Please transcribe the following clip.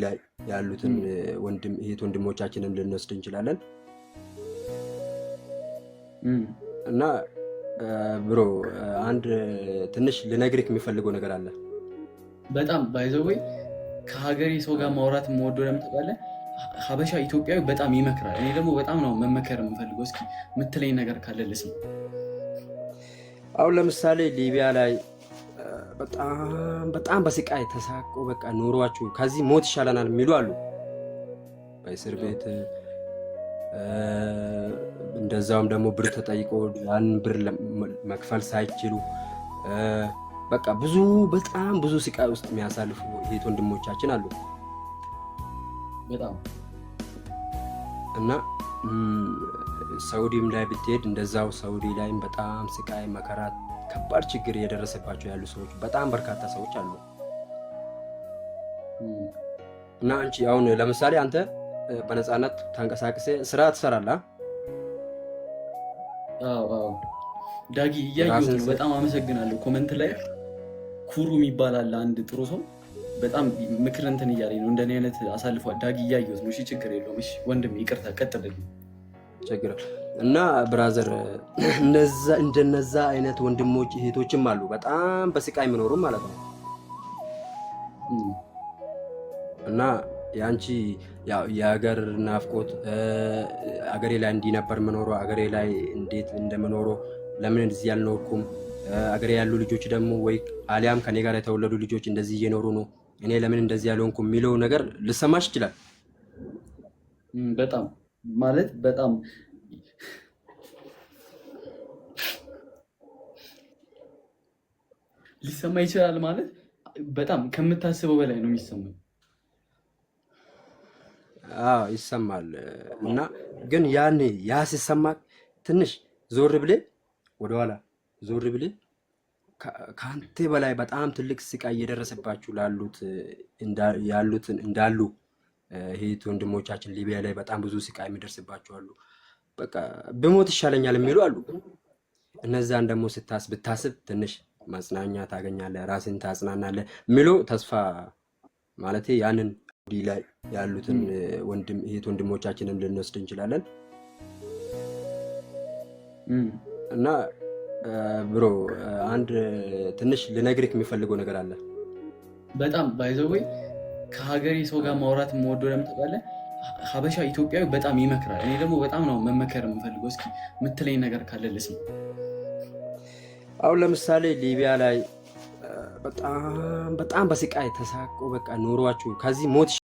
ላይ ያሉትን ወንድሞቻችንን ልንወስድ እንችላለን እና ብሮ አንድ ትንሽ ልነግርህ የሚፈልገው ነገር አለ። በጣም ባይዘዌ ከሀገሬ ሰው ጋር ማውራት የምወደው ለምን ታውቃለህ? ሀበሻ ኢትዮጵያዊ በጣም ይመክራል። እኔ ደግሞ በጣም ነው መመከር የምፈልገው። እስኪ የምትለኝ ነገር ካለ ልስማ። አሁን ለምሳሌ ሊቢያ ላይ በጣም በስቃይ ተሳቆ በቃ ኑሯችሁ ከዚህ ሞት ይሻለናል የሚሉ አሉ። በእስር ቤት እንደዛውም ደግሞ ብር ተጠይቆ ያን ብር መክፈል ሳይችሉ በቃ በጣም ብዙ ስቃይ ውስጥ የሚያሳልፉ እህት ወንድሞቻችን አሉ በጣም እና ሳውዲም ላይ ብትሄድ እንደዛው ሳውዲ ላይም በጣም ስቃይ መከራ ከባድ ችግር እየደረሰባቸው ያሉ ሰዎች በጣም በርካታ ሰዎች አሉ። እና አንቺ አሁን ለምሳሌ አንተ በነፃነት ተንቀሳቅሰ ስራ ትሰራለህ። አዎ ዳጊ እያየሁት ነው። በጣም አመሰግናለሁ። ኮሜንት ላይ ኩሩ የሚባል አለ አንድ ጥሩ ሰው በጣም ምክር እንትን እያለኝ ነው። እንደኔ አይነት አሳልፏል። ዳጊ እያየሁት ነው። እሺ ችግር የለውም። እሺ ወንድም ይቅርታ ቀጥልልኝ። ችግር እና ብራዘር እንደነዛ አይነት ወንድሞች እህቶችም አሉ በጣም በስቃይ የሚኖሩ ማለት ነው። እና ያንቺ የሀገር ናፍቆት አገሬ ላይ እንዲህ ነበር የምኖረው፣ አገሬ ላይ እንዴት እንደምኖረው ለምን እዚህ ያልኖርኩም፣ አገሬ ያሉ ልጆች ደግሞ ወይ አሊያም ከኔ ጋር የተወለዱ ልጆች እንደዚህ እየኖሩ ነው፣ እኔ ለምን እንደዚህ ያልሆንኩም የሚለው ነገር ልሰማሽ ይችላል። በጣም ማለት በጣም ሊሰማ ይችላል ማለት በጣም ከምታስበው በላይ ነው የሚሰማው። ይሰማል። እና ግን ያኔ ያ ሲሰማ ትንሽ ዞር ብለህ ወደኋላ ዞር ብለህ ከአንተ በላይ በጣም ትልቅ ስቃይ እየደረሰባችሁ እንዳሉ እህት ወንድሞቻችን ሊቢያ ላይ በጣም ብዙ ስቃይ የሚደርስባቸው አሉ። በቃ ብሞት ይሻለኛል የሚሉ አሉ። እነዛን ደግሞ ብታስብ ትንሽ መጽናኛ ታገኛለህ፣ ራስን ታጽናናለህ የሚለው ተስፋ ማለት ያንን ላይ ያሉትን እህት ወንድሞቻችንን ልንወስድ እንችላለን እና ብሮ አንድ ትንሽ ልነግርህ የሚፈልገው ነገር አለ። በጣም ባይዘዌ ከሀገሬ ሰው ጋር ማውራት የምወደው ለምን ታውቃለህ? ሀበሻ ኢትዮጵያዊ በጣም ይመክራል። እኔ ደግሞ በጣም ነው መመከር የምፈልገው። እስኪ የምትለኝ ነገር ካለ ልስማ። አሁን ለምሳሌ ሊቢያ ላይ በጣም በስቃይ ተሳቆ በቃ ኑሯችሁ ከዚህ ሞት